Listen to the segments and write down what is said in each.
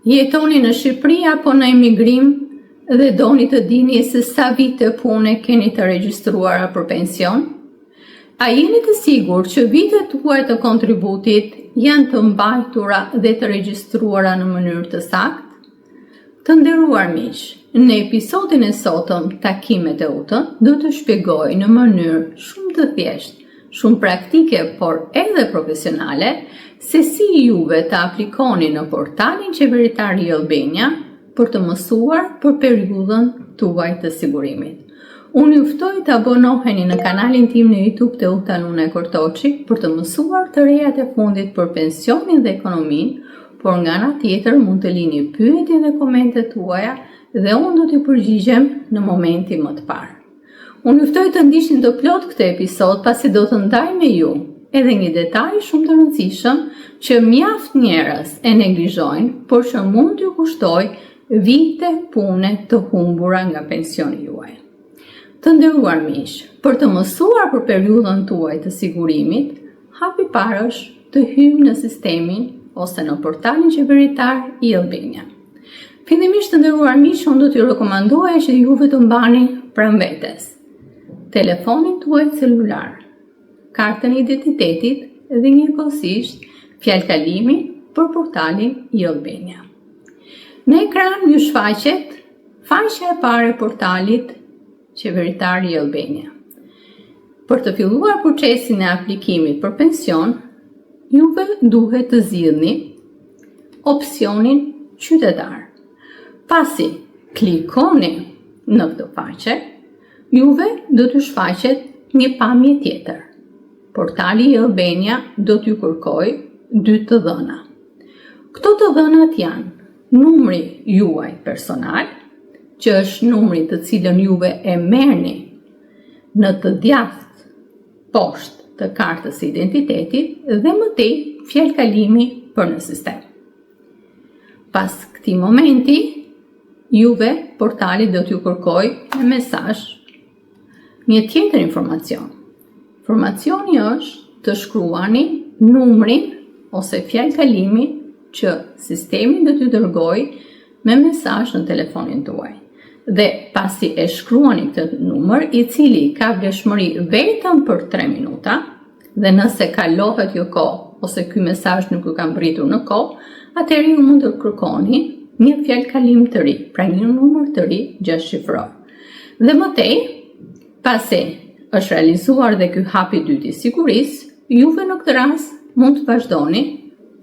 Jetoni në Shqipëri apo në emigrim dhe doni të dini se sa vite pune keni të regjistruara për pension? A jeni të sigurt që vitet tuaja të kontributit janë të mbajtura dhe të regjistruara në mënyrë të saktë? Të nderuar miq, në episodin e sotëm Takimet e UT do të shpjegoj në mënyrë shumë të thjeshtë, shumë praktike por edhe profesionale se si juve të aplikoni në portalin qeveritar i Albania për të mësuar për periudhën tuaj të sigurimit. Unë ju ftoj të abonoheni në kanalin tim në YouTube të Utanune Kortoçi për të mësuar të rejat e fundit për pensionin dhe ekonominë, por nga ana tjetër mund të lini pyetje dhe komente tuaja dhe unë do t'i përgjigjem në momentin më të parë. Unë ju ftoj të ndiqni të plot këtë episod pasi do të ndaj me ju edhe një detaj shumë të rëndësishëm që mjaft njerëz e neglizhojnë, por që mund t'ju kushtoj vite pune të humbura nga pensioni juaj. Të nderuar miq, për të mësuar për periudhën tuaj të sigurimit, hapi parë është të hyjmë në sistemin ose në portalin qeveritar i Albania. Fillimisht të nderuar miq, unë do t'ju rekomandoj që juve të mbani pranë vetes telefonin tuaj celular, kartën e identitetit dhe njëkohësisht fjalëkalimin për portalin i Albania. Në ekran ju shfaqet faqja e parë e portalit qeveritar i Albania. Për të filluar procesin e aplikimit për pension, juve duhet të zgjidhni opsionin qytetar. Pasi klikoni në këtë faqe, juve do t'ju shfaqet një pamje tjetër. Portali i Albania do t'ju kërkoj 2 të dhëna. Këto të dhënat janë numri juaj personal, që është numri të cilën juve e merrni në të djathtë poshtë të kartës së identitetit dhe më tej fjalëkalimi për në sistem. Pas këtij momenti, juve portali do t'ju kërkoj në mesazh një tjetër informacion. Informacioni është të shkruani numrin ose fjalëkalimin që sistemi do t'ju dërgoj me mesazh në telefonin tuaj. Dhe pasi e shkruani këtë numër, i cili ka vlefshmëri vetëm për 3 minuta, dhe nëse kalohet jo kohë ose ky mesazh nuk ju ka mbritur në kohë, atëherë ju mund të kërkoni një fjalëkalim të ri, pra një numër të ri 6 shifror. Dhe më tej, pasi është realizuar dhe ky hapi i dytë i sigurisë, juve në këtë rast mund të vazhdoni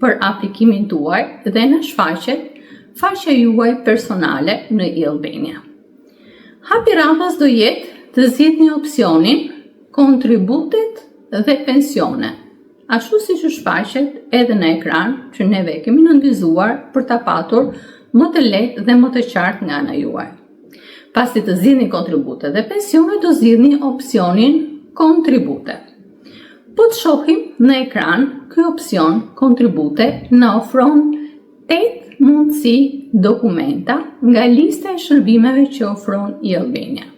për aplikimin tuaj dhe në shfaqet faqja juaj personale në Albania. Hapi radhës do jetë të zgjidhni opsionin kontributet dhe pensione, ashtu siç u shfaqet edhe në ekran që neve kemi nënvizuar për ta patur më të lehtë dhe më të qartë nga ana juaj. Pasi të zgjidhni kontributet dhe pensione, do zgjidhni opsionin kontribute. Po të shohim në ekran, ky opsion kontribute na ofron 8 mundësi dokumenta nga lista e shërbimeve që ofron i Albania.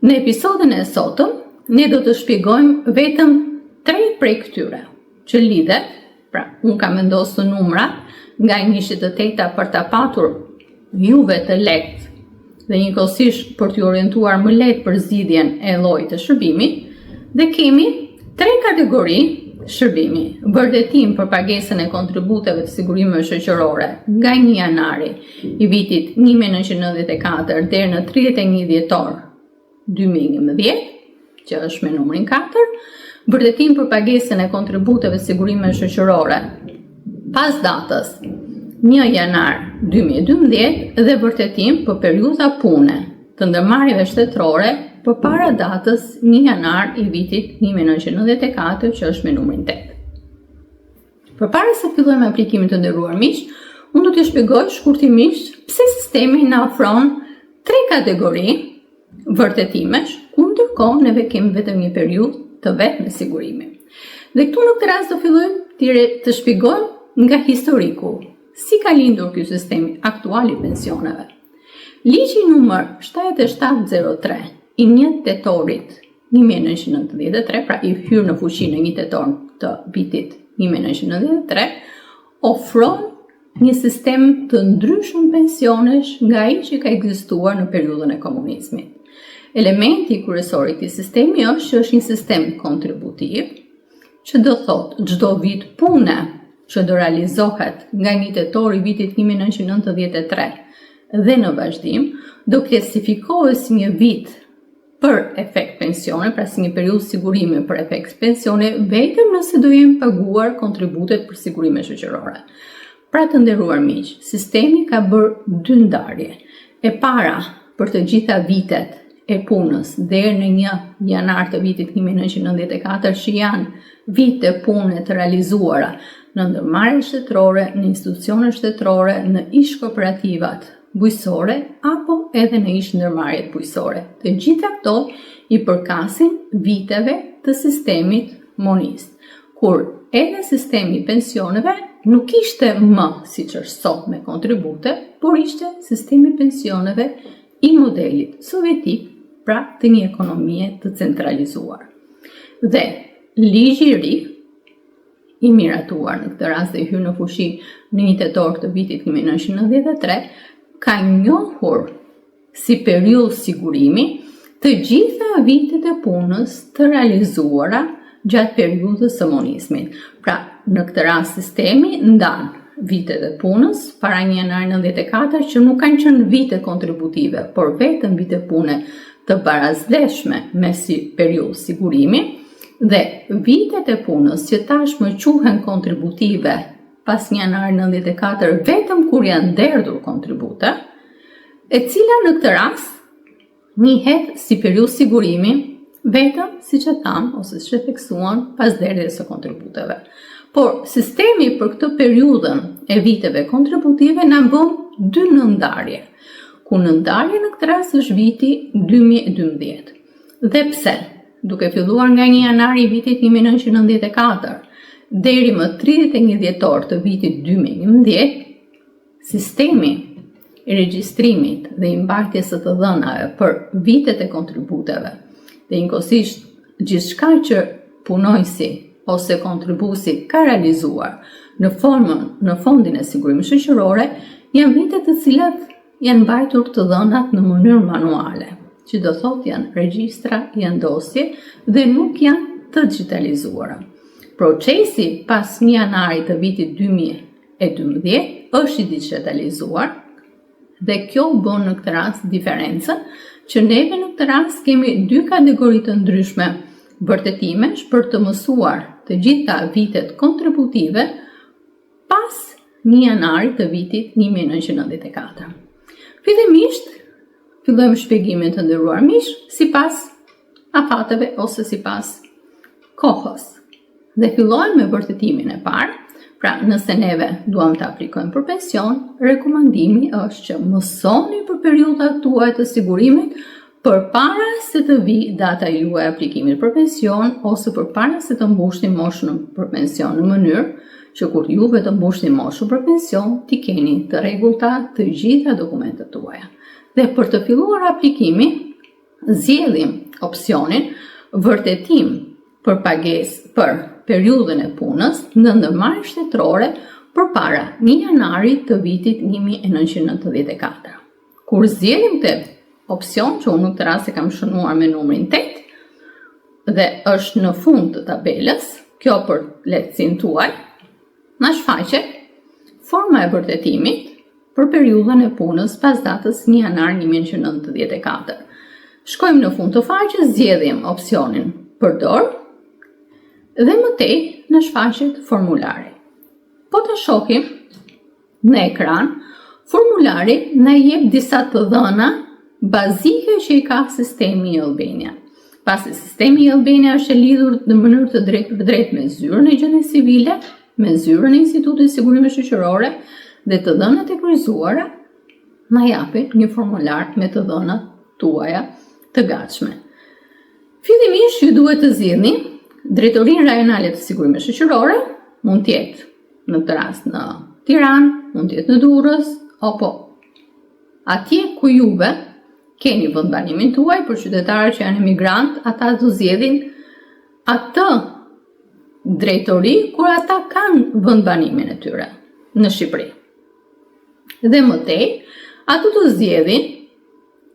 Në episodin e sotëm, ne do të shpjegojmë vetëm 3 prej këtyre, që lidhet, pra unë kam vendosur numrat nga 1 të 8 për ta patur juve të lehtë dhe njëkohësisht për t'ju orientuar më lehtë për zgjidhjen e llojit të shërbimit, dhe kemi 3 kategori shërbimi: vërtetim për pagesën e kontributeve të sigurimeve shoqërore nga 1 janari i vitit 1994 deri në 31 dhjetor 2011, që është me numrin 4, vërtetim për pagesën e kontributeve të sigurimeve shoqërore pas datës 1 janar 2012 dhe vërtetim për periudha pune të ndërmarrjeve shtetërore përpara datës 1 janar i vitit 1994, që është me numrin 8. Përpara se fillojmë me aplikimin të nderuar miq, unë do t'ju shpjegoj shkurtimisht pse sistemi na ofron 3 kategori vërtetimesh, ku ndërkohë neve kemi vetëm një periudhë të vetë me sigurimi. Dhe këtu në këtë rast do fillojmë të shpjegojmë nga historiku, si ka lindur ky sistem aktual i pensioneve. Ligji numër 7703 i 1 tetorit 1993, pra i hyrë në fuqi në 1 tetor të vitit 1993, ofron një sistem të ndryshëm pensionesh nga ai që ka ekzistuar në periudhën e komunizmit. Elementi kryesor i këtij sistemi është që është një sistem kontributiv, që do thotë çdo vit pune që do realizohet nga 1 tetor i vitit 1993 dhe në vazhdim, do klasifikohet si një vit për efekt pensione, pra si një periudhë sigurimi për efekt pensione, vetëm nëse do jenë paguar kontributet për sigurime shoqërore. Pra të nderuar miq, sistemi ka bërë 2 ndarje. E para për të gjitha vitet e punës deri në 1 janar të vitit 1994 që janë vite pune të realizuara në ndërmarrje shtetërore, në institucione shtetërore, në ish kooperativat bujësore apo edhe në ish ndërmarrjet bujësore. Të gjitha këto i përkasin viteve të sistemit monist, kur edhe sistemi pensioneve nuk ishte më siç është sot me kontribute, por ishte sistemi pensioneve i modelit sovjetik, pra të një ekonomie të centralizuar. Dhe ligji i ri i miratuar në këtë rast dhe i hyrë në fuqi në 1 tetor të vitit 1993 ka njohur si periudhë sigurimi të gjitha vitet e punës të realizuara gjatë periudhës së monizmit. Pra, në këtë rast sistemi ndan vitet e punës para 1 janar 94 që nuk kanë qenë vite kontributive, por vetëm vite pune të barazleshme me si periudhë sigurimi, dhe vitet e punës që tashmë quhen kontributive pas 1 janar 94 vetëm kur janë derdhur kontribute, e cila në këtë rast njihet si periudhë sigurimi vetëm siç e tham ose siç e theksuan pas derdhjes së kontributeve. Por sistemi për këtë periudhën e viteve kontributive na bën 2 nëndarje, ku nëndarja në këtë rast është viti 2012. Dhe pse? Duke filluar nga 1 janar i vitit 1994 deri më 31 dhjetor të vitit 2011, sistemi i regjistrimit dhe i mbartjes së të dhënave për vitet e kontributeve dhe njëkohësisht gjithçka që punojësi ose kontribuesi ka realizuar në fondin e sigurimit shoqërore janë vite të cilat janë mbajtur të dhënat në mënyrë manuale, që do thotë janë regjistra, janë dosje dhe nuk janë të digitalizuara. Procesi pas 1 janarit të vitit 2012 është i digitalizuar dhe kjo bën në këtë rast diferencën që neve në këtë rast kemi 2 kategori të ndryshme vërtetimesh për të mësuar të gjitha vitet kontributive pas 1 janarit të vitit 1994. Fillimisht, fillojmë shpjegimin të nderuar miq, sipas afateve ose sipas kohës. Dhe fillojmë me vërtetimin e parë. Pra, nëse neve duam të aplikojmë për pension, rekomandimi është që mësoni për periudhat tuaja të sigurimit përpara se të vi data juaj aplikimit për pension ose përpara se të mbushni moshën për pension në mënyrë që kur juve të mbushni moshën për pension, t'i keni të rregullta të gjitha dokumentet tuaja. Dhe për të filluar aplikimi, zgjedhim opsionin vërtetim për pagesë për periudhën e punës në ndërmarrje shtetërore përpara 1 janarit të vitit 1994. Kur zgjedhim këtë opsion, që unë në këtë rast e kam shënuar me numrin 8 dhe është në fund të tabelës, kjo për lehtësinë tuaj, na shfaqet forma e vërtetimit për periudhën e punës pas datës 1 janar 1994. Shkojmë në fund të faqes, zgjedhim opsionin përdor dhe më tej na shfaqet formulari. Po ta shohim në ekran, formulari na jep disa të dhëna bazike që i ka sistemi i Albania. Pasi sistemi i Albania është e lidhur në mënyrë të drejtë me zyrën e gjendjes civile, me zyrën e Institutit Sigurimit Shoqërore dhe të dhënat e kryqëzuara na japin një formular me të dhënat tuaja të gatshme. Fillimisht ju duhet të zgjidhni drejtorinë rajonale të sigurimit shoqëror, mund të jetë në këtë rast në Tiranë, mund të jetë në Durrës, apo atje ku juve keni vendbanimin tuaj. Për qytetarët që janë emigrant, ata do zgjedhin atë drejtori kur ata kanë vendbanimin e tyre në Shqipëri. Dhe mëtej, ato të zgjedhin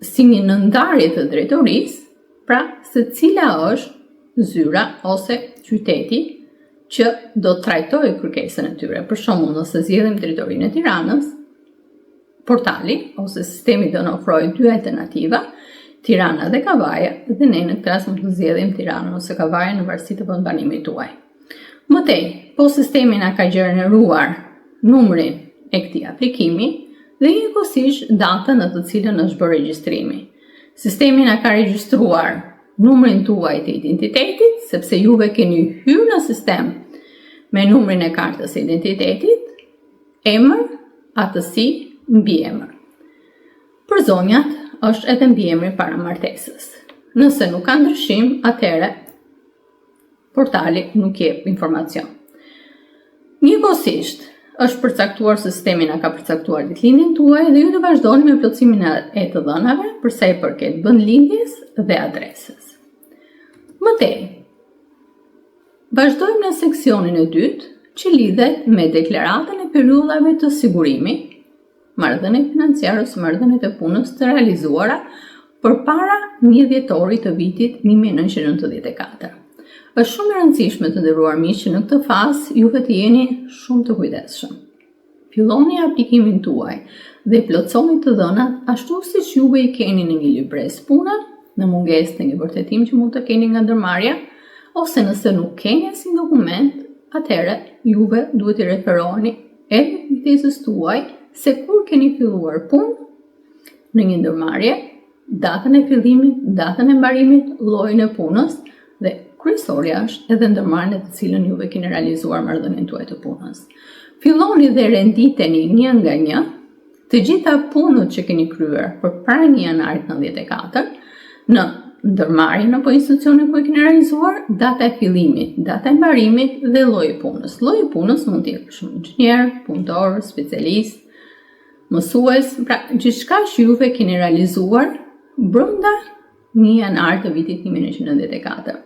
si një nëndarje të drejtorisë, pra se cila është zyra ose qyteti që do të trajtojë kërkesën e tyre. Për shembull, nëse zgjedhim drejtorinë e Tiranës, portali ose sistemi do në ofrojë dy alternativa, Tirana dhe Kavaja, dhe ne në këtë rast mund të zgjedhim Tiranën ose Kavaja në varësi të vendbanimit tuaj. Mëtej, po sistemi na ka gjeneruar numrin e këtij aplikimi dhe njëkohësisht datën në të cilën është bërë regjistrimi. Sistemi na ka regjistruar numrin tuaj të identitetit, sepse juve keni hyrë në sistem me numrin e kartës së identitetit, emër, atësi, mbiemër. Për zonjat është edhe mbiemri para martesës. Nëse nuk ka ndryshim, atëherë portali nuk jep informacion. Njëkohësisht është përcaktuar se sistemi na ka përcaktuar ditëlindjen tuaj dhe ju do vazhdoni me plotësimin e të dhënave për sa i përket vendlindjes dhe adresës. Mëtej, vazhdojmë në seksionin e dytë, që lidhet me deklaratën e periudhave të sigurimit, marrëdhëniet financiare ose marrëdhëniet e punës të realizuara përpara 1 dhjetorit të vitit 1994. Është shumë e rëndësishme të nderuar miq që në këtë fazë juve të jeni shumë të kujdesshëm. Filloni aplikimin tuaj dhe plotësoni të dhënat ashtu siç juve i keni në një libresë pune, në mungesë të një vërtetim që mund të keni nga ndërmarrja, ose nëse nuk keni asnjë dokument, atëherë juve duhet i referoheni edhe kujtesës tuaj se kur keni filluar punë në një ndërmarrje, datën e fillimit, datën e mbarimit, llojin e punës dhe kryesorja është edhe ndërmarrjen e të cilën juve keni realizuar marrëdhënien tuaj të punës. Filloni dhe renditeni një nga një të gjitha punët që keni kryer përpara 1 janarit 94 në ndërmarrjen apo institucionin ku e keni realizuar, data e fillimit, data e mbarimit dhe lloji i punës. Lloji i punës mund të jetë për shembull inxhinier, punëtor, specialist, mësues, pra gjithçka që juve keni realizuar brenda 1 janarit të vitit 1994.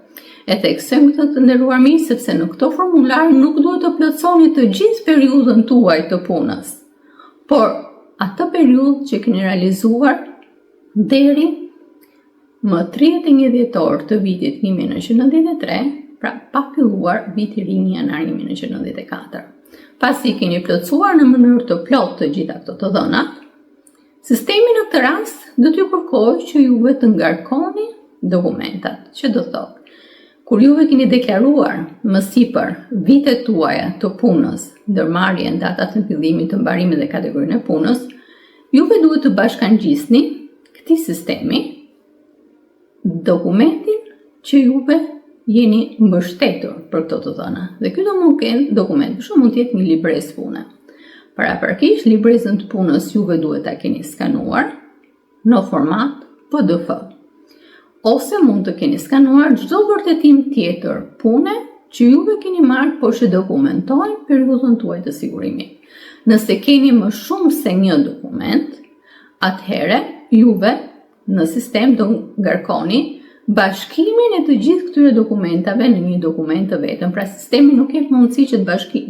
E theksojmë këtë të nderuar miq, sepse në këto formular nuk duhet të plotësoni të gjithë periudhën tuaj të punës, por atë periudhë që keni realizuar deri më 31 dhjetor të vitit 1993, pra pa filluar viti i ri 1 janar 1994. Pasi keni plotësuar në mënyrë të plotë të gjitha këto të dhëna, sistemi në këtë rast do t'ju kërkojë që juve të ngarkoni dokumentat, që do thotë kur juve keni deklaruar më sipër vitet tuaja të punës, ndërmarrjen, datat e fillimit, të mbarimit dhe kategorinë e punës, juve duhet të bashkangjisni këtij sistemi dokumentin që juve jeni mbështetur për këto të dhëna. Dhe ky do mund kenë dokument, për shembull mund të jetë një libresë pune. Paraprakisht libresën të punës juve duhet ta keni skanuar në format PDF. Ose mund të keni skanuar çdo vërtetim tjetër pune që juve keni marrë por që dokumentojnë periudhën tuaj të sigurimit. Nëse keni më shumë se një dokument, atëherë juve në sistem do ngarkoni bashkimin e të gjithë këtyre dokumentave në një dokument të vetëm. Pra sistemi nuk ka mundësi që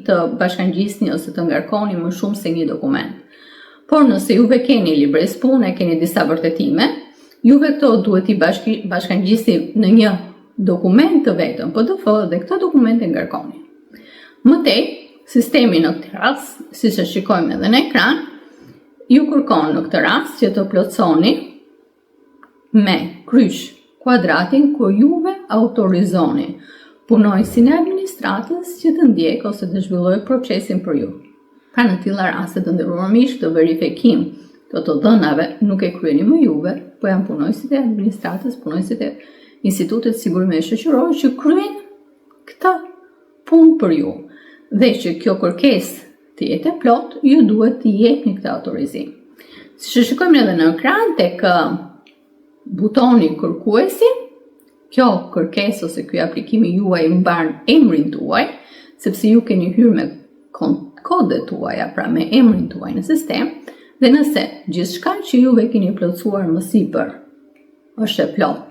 të bashkangjisni ose të ngarkoni më shumë se një dokument. Por nëse juve keni libresë pune, keni disa vërtetime, juve këto duhet i bashkangjisni në një dokument të vetëm PDF dhe këto dokumente ngarkoni. Mëtej, sistemi në këtë rast, siç e shikojmë edhe në ekran, ju kërkon në këtë rast që të plotësoni me kryq kuadratin ku juve autorizoni punojësin e administratës që të ndjek ose të zhvillojë procesin për ju. Pra në tilla raste të nderuar miq, të verifikim të dhënave nuk e kryeni më juve, po janë punojësit e administratës, punojësit e Institutit Sigurimit Shoqëror që kryen këtë punë për ju. Dhe që kjo kërkesë të jetë e plot, ju duhet të jepni këtë autorizim. Si shikojmë edhe në ekran tek butoni kërkuesi, kjo kërkesë ose ky aplikimi juaj mban emrin tuaj, sepse ju keni hyrë me kodet tuaja, pra me emrin tuaj në sistem, dhe nëse gjithçka që juve keni plotësuar më sipër është e plotë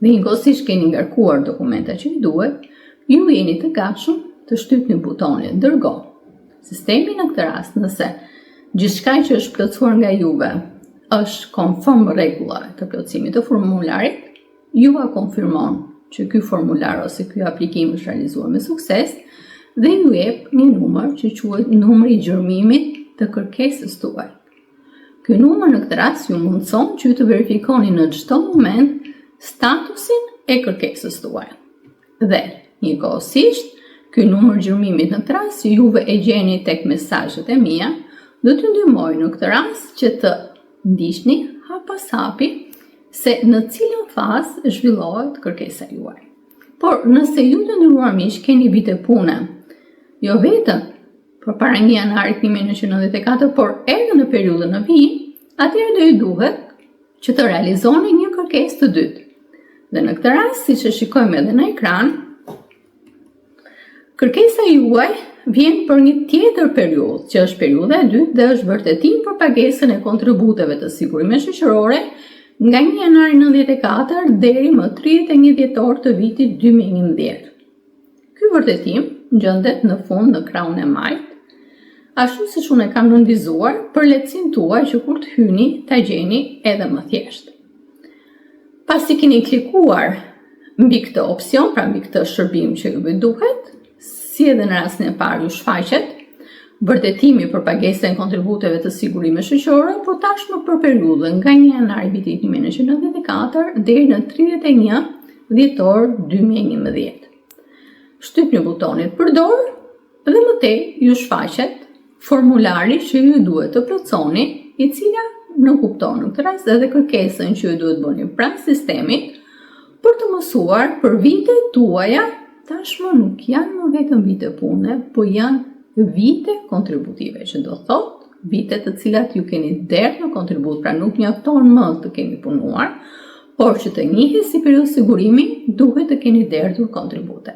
dhe njëkohësisht keni ngarkuar dokumenta që ju duhet, ju jeni të gatshëm të shtypni butonin dërgo. Sistemi në këtë rast, nëse gjithçka që është plotësuar nga juve është konform rregullave të plotësimit të formularit, juva konfirmon që ky formular ose ky aplikim është realizuar me sukses dhe ju jep një numër që quhet numri i gjërmimit të kërkesës tuaj. Ky numër në këtë rast ju mundson që ju të verifikoni në çdo moment statusin e kërkesës tuaj. Dhe njëkohësisht, ky numër gjërmimit në këtë rast juve e gjeni tek mesazhet e mia, do t'ju ndihmoj në këtë rast që të ndiqni hap pas hapi se në cilën fazë zhvillohet kërkesa juaj. Por nëse ju të nderuar miq keni vite pune, jo vetëm përpara 1 janarit 1994, por edhe në periudhën në vijim, atëherë do ju duhet që të realizoni një kërkesë të dytë. Dhe në këtë rast, siç e shikojmë edhe në ekran, kërkesa juaj vjen për një tjetër periudhë, që është periudha e dytë dhe është vërtetim për pagesën e kontributeve të sigurimit shoqërore nga 1 janari 94 deri më 31 dhjetor të vitit 2011. Ky vërtetim gjendet në fund në krahun e majt, ashtu siç unë e kam nënvizuar për lehtësinë tuaj që kur të hyni ta gjeni edhe më thjesht. Pasi keni klikuar mbi këtë opsion, pra mbi këtë shërbim që juve duhet, si edhe në rastin e parë ju shfaqet vërtetimi për pagesën e kontributeve të sigurimit shoqëror, por tashmë për periudhën nga 1 janari vitit 1994 deri në 31 dhjetor 2011. Shtypni butonin përdor dhe më tej ju shfaqet formulari që ju duhet të plotësoni, i cila në kupton në këtë rast edhe kërkesën që ju duhet bëni pranë sistemit për të mësuar për vitet tuaja. Tashmë nuk janë më vetëm vite pune, po janë vite kontributive, që do thotë vite të cilat ju keni derdhur në kontribut, pra nuk mjafton më të keni punuar, por që të njihej si periudhë sigurimi, duhet të keni derdhur kontribute.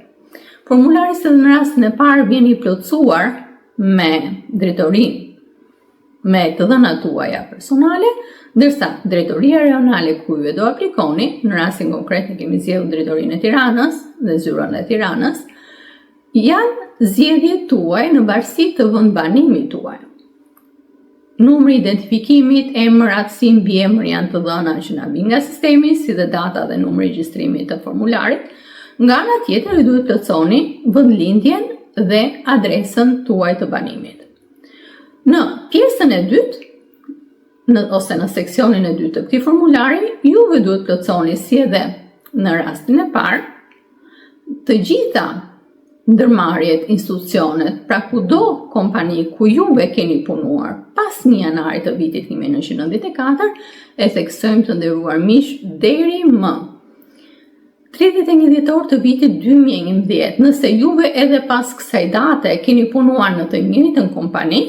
Formulari se në rastin e parë vjen i plotësuar me drejtorinë, me të dhënat tuaja personale, ndërsa drejtoria rajonale ku ju do aplikoni, në rastin konkret ne kemi zgjedhur drejtorinë e Tiranës dhe zyrën e Tiranës, janë zgjedhjet tuaj në varësi të vendbanimit tuaj. Numri i identifikimit, emër, aftësi, mbiemër janë të dhëna që na vijnë nga sistemi, si dhe data dhe numri i regjistrimit të formularit. Nga ana tjetër ju duhet plotësoni vendlindjen dhe adresën tuaj të banimit. Në pjesën e dytë, ose në seksionin e dytë të këtij formulari, juve duhet plotësoni si edhe në rastin e parë, të gjitha ndërmarrjet, institucionet, pra kudo kompani ku juve keni punuar pas 1 janarit të vitit 1994, e theksojmë të nderuar miq deri më 31 dhjetor të vitit 2011. Nëse juve edhe pas kësaj date keni punuar në të njëjtën kompani,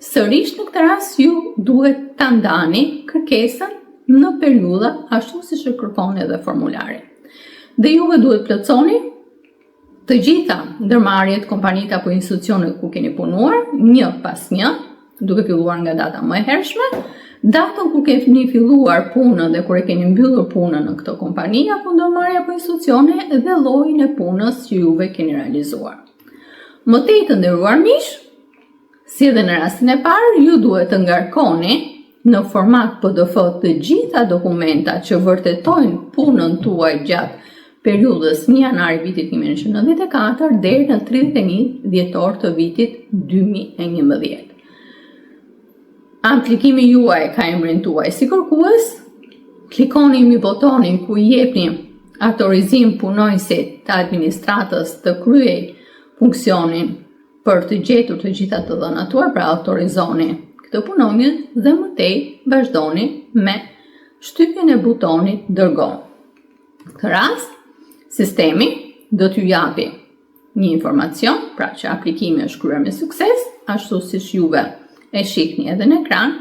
sërish në këtë rast ju duhet ta ndani kërkesën në periudha ashtu siç e kërkon edhe formulari. Dhe juve duhet plotësoni të gjitha ndërmarrjet, kompanitë apo institucionet ku keni punuar, një pas një, duke filluar nga data më e hershme, datën ku keni filluar punën dhe kur e keni mbyllur punën në këtë kompani apo ndërmarrje apo institucione dhe llojin e punës që juve keni realizuar. Më tej të nderuar miq, si edhe në rastin e parë, ju duhet të ngarkoni në format PDF të gjitha dokumentat që vërtetojnë punën tuaj gjatë periudhës 1 janari vitit 1994 deri në 31 dhjetor të vitit 2011. Aplikimi juaj ka emrin tuaj si kërkues, klikoni mbi botonin ku i jepni autorizim punonjësit të administratës të kryej funksionin për të gjetur të gjitha të dhënat tuaj, pra autorizoni këtë punonjës dhe më tej vazhdoni me shtypjen e butonit dërgo. Në këtë rast, sistemi do t'ju japi një informacion, pra që aplikimi është kryer me sukses, ashtu siç juve e shihni edhe në ekran,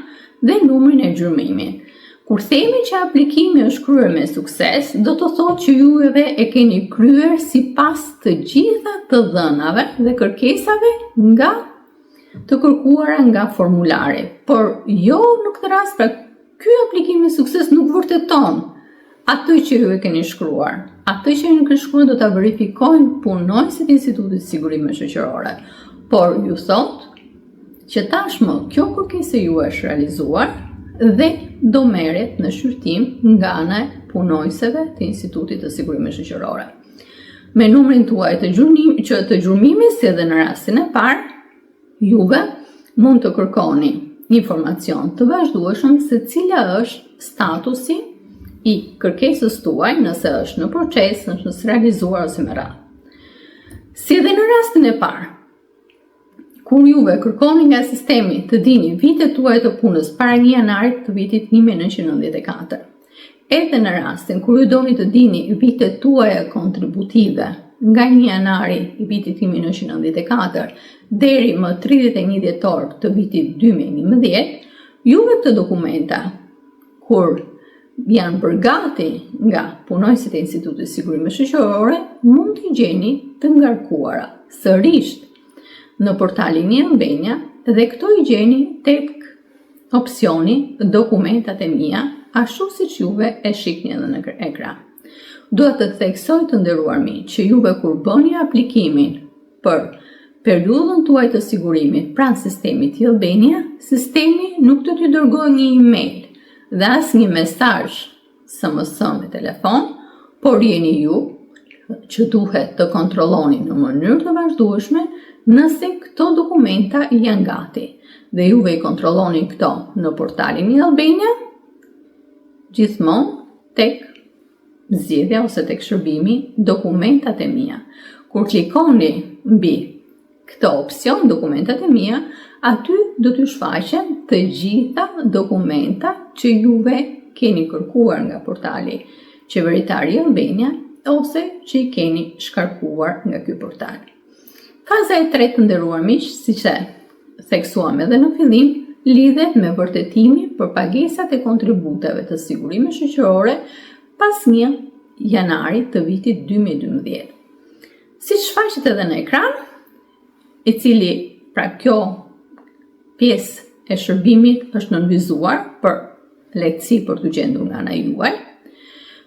dhe numrin e gjërmimit. Kur themi që aplikimi është kryer me sukses, do të thotë që juve e keni kryer sipas të gjitha të dhënave dhe kërkesave nga të kërkuara nga formulari. Por jo në këtë rast, pra ky aplikim me sukses nuk vërteton atë që ju e keni shkruar. Atë që ju keni shkruar do ta verifikojnë punonjësit e Institutit të Sigurimit Shoqëror. Por ju thotë që tashmë kjo kërkesë ju është realizuar dhe do merret në shqyrtim nga ana e punojësve të Institutit të Sigurimit Shoqërore. Me numrin tuaj të gjurmimit, si edhe në rastin e parë, juve mund të kërkoni informacion të vazhdueshëm se cila është statusi i kërkesës tuaj, nëse është në proces, nëse është realizuar ose me radhë. Si edhe në rastin e parë, kur juve kërkoni nga sistemi të dini vitet tuaj të punës para 1 janarit të vitit 1994, edhe në rastin kur ju doni të dini vitet tuaja kontributive nga 1 janari i vitit 1994 deri më 31 dhjetor të vitit 2011, juve këtë dokumenta, kur janë përgati nga punojësit e Institutit të Sigurimit Shoqërore, mund t'i gjeni të ngarkuara sërish në portalin e-Albania dhe këto i gjeni tek opsioni dokumentat e mia, ashtu siç juve e shihni edhe në ekran. Dua të theksoj të nderuar miq që juve kur bëni aplikimin për periudhën tuaj të sigurimit pranë sistemit e-Albania, sistemi nuk do t'ju dërgojë një email dhe as një mesazh SMS me telefon, por jeni ju që duhet të kontrolloni në mënyrë të vazhdueshme nëse këto dokumenta janë gati. Dhe juve i kontrolloni këto në portalin e-Albania, gjithmonë tek zgjedhja ose tek shërbimi dokumentat e mia. Kur klikoni mbi këtë opsion dokumentat e mia, aty do t'ju shfaqen të gjitha dokumenta që juve keni kërkuar nga portali qeveritar i Albania ose që i keni shkarkuar nga ky portal. Faza e tretë të nderuar miq, siç e theksuam edhe në fillim, lidhet me vërtetimin për pagesat e kontributeve të sigurimit shoqërore pas 1 janarit të vitit 2012. Siç shfaqet edhe në ekran, i cili pra kjo pjesë e shërbimit është nënvizuar për lehtësi për të gjendur nga ana juaj.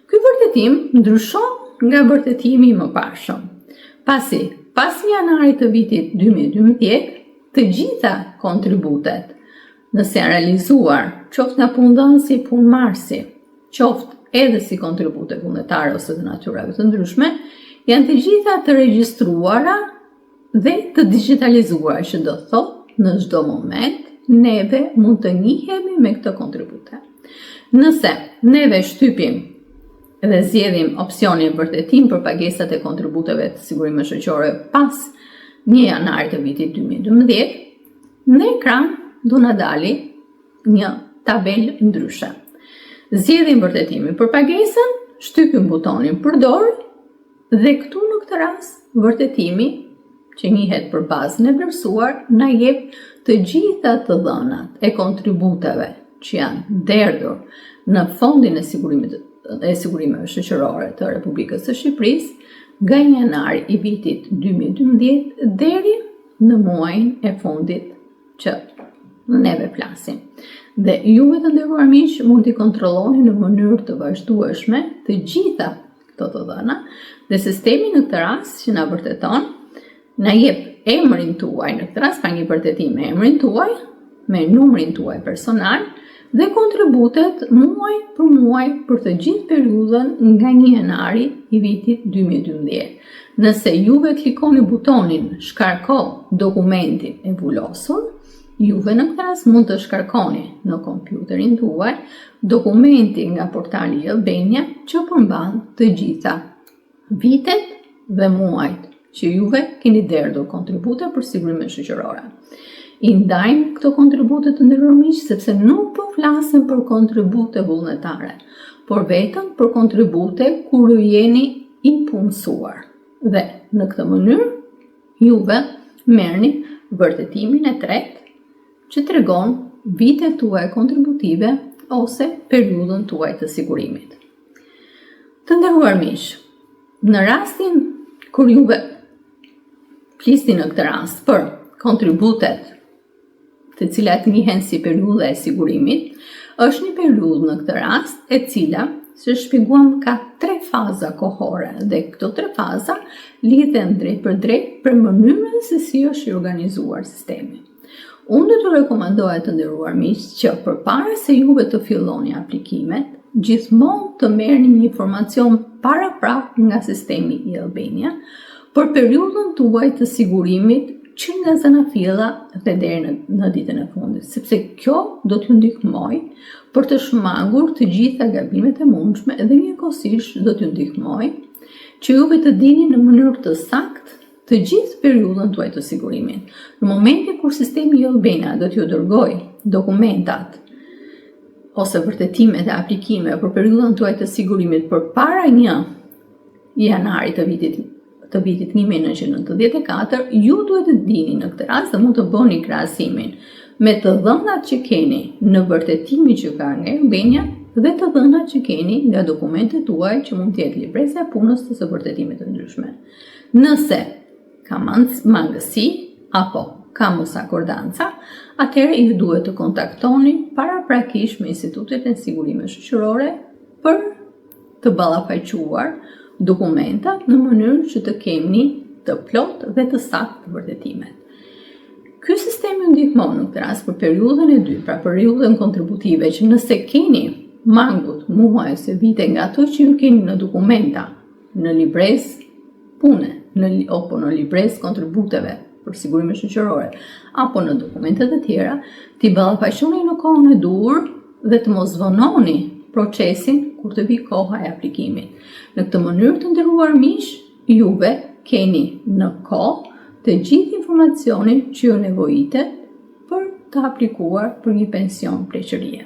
Ky vërtetim ndryshon nga vërtetimi i mëparshëm. Pasi pas 1 janarit të vitit 2012, të gjitha kontributet, nëse janë realizuar qoftë nga punëdhënësi, punëmarrësi, qoftë edhe si kontribute vullnetare ose të natyrave të ndryshme, janë të gjitha të regjistruara dhe të digitalizuara, që do thotë në çdo moment neve mund të njihemi me këto kontribute. Nëse neve shtypim dhe zgjedhim opsionin vërtetim për pagesat e kontributeve të sigurimit shoqërore pas 1 janarit të vitit 2012, në ekran do na dali një tabel ndryshe. Zgjedhim vërtetimin për pagesën, shtypim butonin përdor dhe këtu në këtë rast vërtetimi që njihet për bazën e vlerësuar na jep të gjitha të dhënat e kontributeve që janë derdhur në fondin e sigurimeve shoqërore të Republikës së Shqipërisë nga 1 janari i vitit 2012 deri në muajin e fundit që neve flasim. Dhe juve të nderuar miq mund t'i kontrolloni në mënyrë të vazhdueshme të gjitha këto të dhëna dhe sistemi në këtë rast që na vërteton na jep emrin tuaj, në këtë rast ka një vërtetim me emrin tuaj, me numrin tuaj personal dhe kontributet muaj për muaj për të gjithë periudhën nga 1 janari i vitit 2012. Nëse juve klikoni butonin shkarko dokumentin e vullosur, juve në këtë rast mund të shkarkoni në kompjuterin tuaj dokumentin nga portali e-Albania që përmban të gjitha vitet dhe muajt që juve keni derdhur kontribute për sigurimin shoqëror. I ndajmë këto kontribute të nderuar miq sepse nuk po flasim për kontribute vullnetare, por vetëm për kontribute kur ju jeni i punësuar. Dhe në këtë mënyrë juve merrni vërtetimin e tretë që tregon vitet tuaja kontributive ose periudhën tuaj të sigurimit. Të nderuar miq, në rastin kur juve flisni në këtë rast për kontributet të cilat njihen si periudha e sigurimit, është një periudhë në këtë rast e cila, si shpjeguam, ka 3 faza kohore dhe këto 3 faza lidhen drejt për drejt për mënyrën se si është i organizuar sistemi. Unë do të rekomandoja të nderuar miq që përpara se juve të filloni aplikimet, gjithmonë të merrni një informacion paraprak nga sistemi i Albania për periudhën tuaj të sigurimit që nga zanafilla dhe deri në ditën e fundit, sepse kjo do t'ju ndihmoj për të shmangur të gjitha gabimet e mundshme dhe njëkohësisht do t'ju ndihmoj që juve të dini në mënyrë të saktë të gjithë periudhën tuaj të sigurimit. Në momentin kur sistemi i Albania do t'ju dërgoj dokumentat ose vërtetimet e aplikime për periudhën tuaj të sigurimit përpara 1 janarit të vitit 1994, ju duhet të dini në këtë rast dhe mund të bëni krahasimin me të dhënat që keni në vërtetimin që ka nga Albania dhe të dhënat që keni nga dokumentet tuaj që mund të jetë libresa e punës ose vërtetime të ndryshme. Nëse ka mangësi apo ka mosakordanca, atëherë ju duhet të kontaktoni paraprakisht me institutet e sigurimeve shoqërore për të ballafaquar dokumentat në mënyrë që të keni të plot dhe të saktë vërtetimet. Ky sistem ju ndihmon në këtë rast për periudhën e dytë, pra periudhën kontributive, që nëse keni mangut muaj ose vite nga ato që ju keni në dokumenta, në libresë pune, apo në libresë kontributeve për sigurime shoqërore, apo në dokumentet e tjera, t'i ballafaqoni në kohën e duhur dhe të mos vononi procesin kur të vi koha e aplikimit. Në këtë mënyrë të nderuar miq, juve keni në kohë të gjithë informacionin që ju nevojitet për të aplikuar për një pension pleqërie.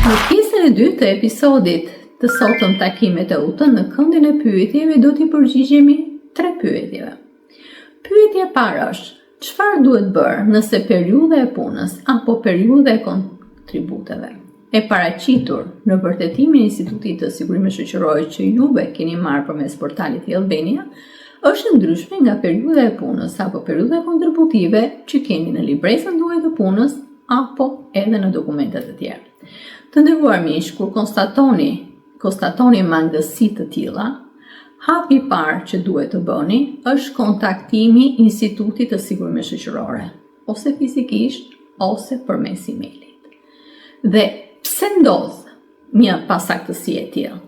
Në pjesën e dytë të episodit të sotëm takimet e UTën, në këndin e pyetjeve do t'i përgjigjemi 3 pyetjeve. Pyetja e parë është: çfarë duhet bërë nëse periudha e punës apo periudha e kontributeve e paraqitur në vërtetimin e Institutit të Sigurimeve Shoqërore që juve keni marrë përmes portalit i Albania është ndryshme nga periudha e punës apo periudha kontributive që keni në libresën tuaj të punës apo edhe në dokumentet e tjera. Të nderuar miq, kur konstatoni mangësi të tilla, hapi i parë që duhet të bëni është kontaktimi Institutit të Sigurimeve Shoqërore, ose fizikisht ose përmes emailit. Dhe pse ndodh një pasaktësi e tillë?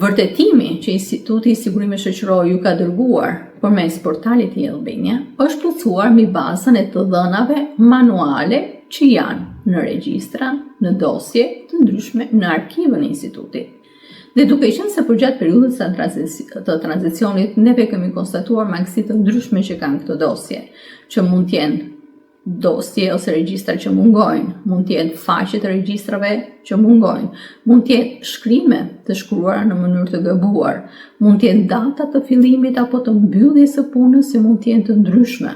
Vërtetimi që Instituti i Sigurimeve Shoqërore ju ka dërguar përmes portalit i Albania është plotësuar mbi bazën e të dhënave manuale që janë në regjistra, në dosje të ndryshme në arkivën e institutit. Dhe duke qenë se përgjatë periudhës të tranzicionit, neve kemi konstatuar mangësi të ndryshme që kanë këto dosje, që mund të jenë dosje ose regjistra që mungojnë, mund të jenë faqe të regjistrave që mungojnë, mund të jenë shkrime të shkruara në mënyrë të gabuar, mund të jenë data të fillimit apo të mbylljes së punës që mund të jenë të ndryshme,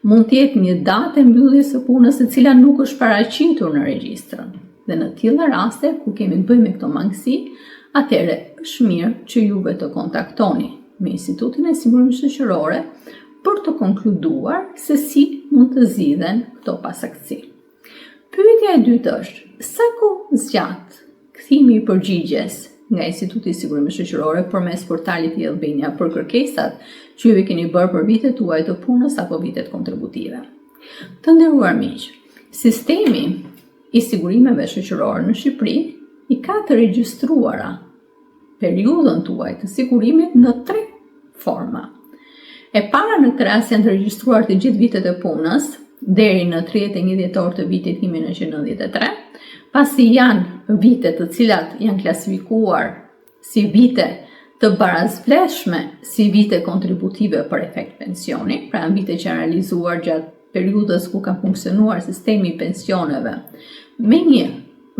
mund të jetë një datë e mbylljes së punës e cila nuk është paraqitur në regjistrën. Dhe në tilla raste ku kemi të bëjmë me këto mangësi, atëherë është mirë që juve të kontaktoni me Institutin e Sigurimeve Shoqërore për të konkluduar se si mund të zgjidhen këto pasaktësi. Pyetja e dytë është: sa kohë zgjat kthimi i përgjigjes nga Instituti i Sigurimeve Shoqërore përmes portalit i Albania për kërkesat që ju keni bërë për vitet tuaja të punës apo vitet kontributive? Të nderuar miq, sistemi i sigurimeve shoqërore në Shqipëri i ka të regjistruara periudhën tuaj të sigurimit në 3 forma. E para në këtë rast janë të regjistruar të gjithë vitet e punës deri në 31 dhjetor të vitit 1993, pasi janë vite të cilat janë klasifikuar si vite të barazvleshme si vite kontributive për efekt pensioni, pra janë vite që janë realizuar gjatë periudhës ku ka funksionuar sistemi i pensioneve me një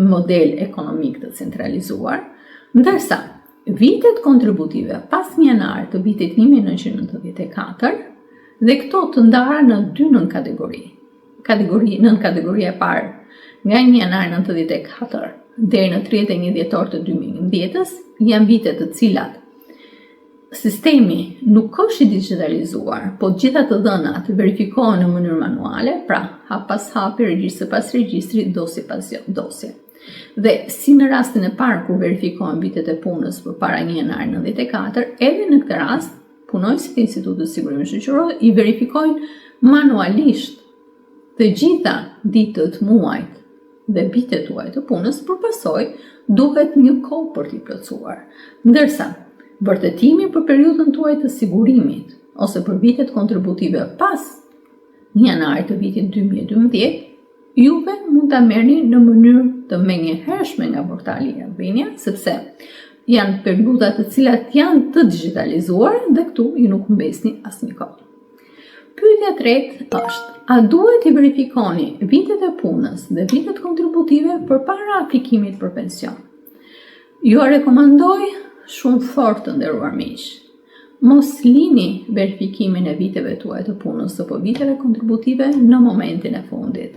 model ekonomik të centralizuar, ndërsa vitet kontributive pas 1 janar të vitit 1994 dhe këto të ndara në 2 nën-kategori. Nën kategoria e parë nga 1 janar 1994 deri në 31 dhjetor të 2011 janë vite të cilat sistemi nuk është i digitalizuar, po gjitha të dhënat verifikohen në mënyrë manuale, pra hap pas hapi, regjistër pas regjistri, dosje pas dosje. Dhe si në rastin e parë kur verifikohen vitet e punës përpara 1 janari 94, edhe në këtë rast punojësit e Institutit të Sigurimit Shoqëror i verifikojnë manualisht të gjitha ditët, muajt dhe vitet tuaj të punës, përpasoj duhet një kohë për t'i plotësuar. Ndërsa vërtetimi për periudhën tuaj të sigurimit ose për vitet kontributive pas 1 janari të vitit 2012, juve mund ta merrni në mënyrë të menjëhershme nga portali i Albania, sepse janë periudha të cilat janë të digitalizuar dhe këtu ju nuk humbesni asnjë kohë. Pyetja e tretë është: a duhet i verifikoni vitet e punës dhe vitet kontributive përpara aplikimit për pension? Ju rekomandoj shumë fort të nderuar miq, mos lini verifikimin e viteve tuaj të punës apo viteve kontributive në momentin e fundit.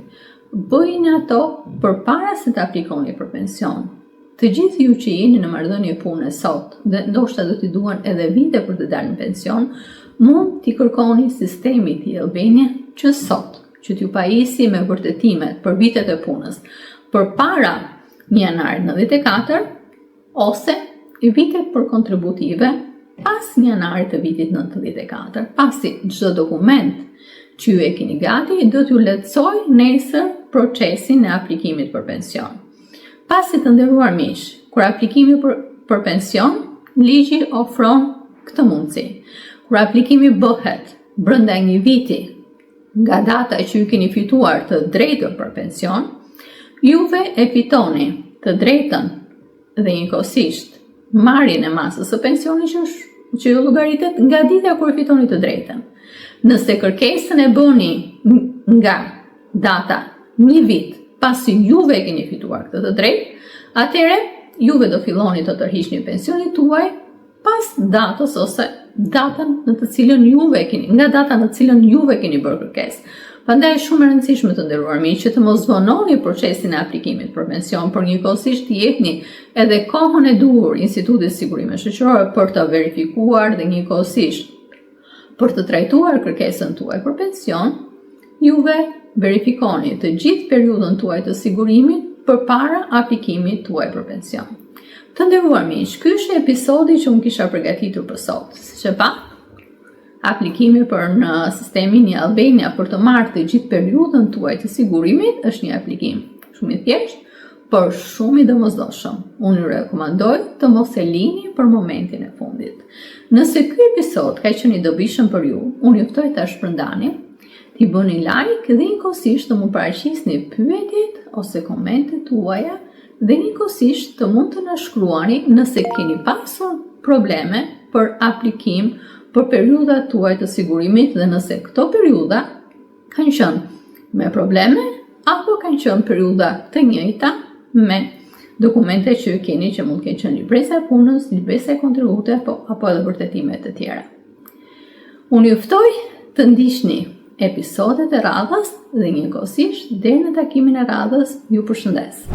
Bëjini ato përpara se të aplikoni për pension. Të gjithë ju që jeni në marrëdhënie pune sot dhe ndoshta do t'i duan edhe vite për të dalë në pension, mund t'i kërkoni sistemit i Albania që sot, që t'ju pajisi me vërtetimet për vitet e punës përpara 1 janari 94 ose vitet për kontributive pas 1 janari të vitit 94, pasi çdo dokument që ju e keni gati do t'ju lehtësoj nesër procesin e aplikimit për pension. Pasi të nderuar miq, kur aplikimi për pension, ligji ofron këtë mundësi. Kur aplikimi bëhet brenda një viti nga data që ju keni fituar të drejtën për pension, juve e fitoni të drejtën dhe njëkohësisht marrjen e masës së pensionit që ju llogaritet nga dita kur fitoni të drejtën. Nëse kërkesën e bëni nga data një vit pasi juve e keni fituar këtë të drejtë, atëherë juve do filloni të tërhiqni pensionin tuaj pas datës ose datën në të cilën juve keni, nga data në të cilën juve keni bërë kërkesë. Prandaj është shumë e rëndësishme të nderuar miq që të mos vononi procesin e aplikimit për pension, por njëkohësisht të jepni edhe kohën e duhur Institutit të Sigurimit Shoqëror për të verifikuar dhe njëkohësisht për të trajtuar kërkesën tuaj për pension. Juve verifikoni të gjithë periudhën tuaj të sigurimit përpara aplikimit tuaj për pension. Të nderuar miq, ky është episodi që unë kisha përgatitur për sot. Siç e pa, aplikimi për në sistemin e Albania për të marrë të gjithë periudhën tuaj të sigurimit është një aplikim shumë i thjeshtë, por shumë i domosdoshëm. Unë ju rekomandoj të mos e lini për momentin e fundit. Nëse ky episod ka qenë i dobishëm për ju, unë ju ftoj ta shpërndani, t'i bëni like dhe njëkohësisht të më paraqisni pyetjet ose komentet tuaja dhe njëkohësisht të mund të na shkruani nëse keni pasur probleme për aplikim për periudhat tuaj të sigurimit dhe nëse këto periudha kanë qenë me probleme apo kanë qenë periudha të njëjta me dokumente që keni që mund të kenë qenë libresa e punës, libresa e kontributit apo edhe vërtetime të tjera. Unë ju ftoj të ndiqni episodet e radhës dhe njëkohësisht deri në takimin e radhës ju përshëndes.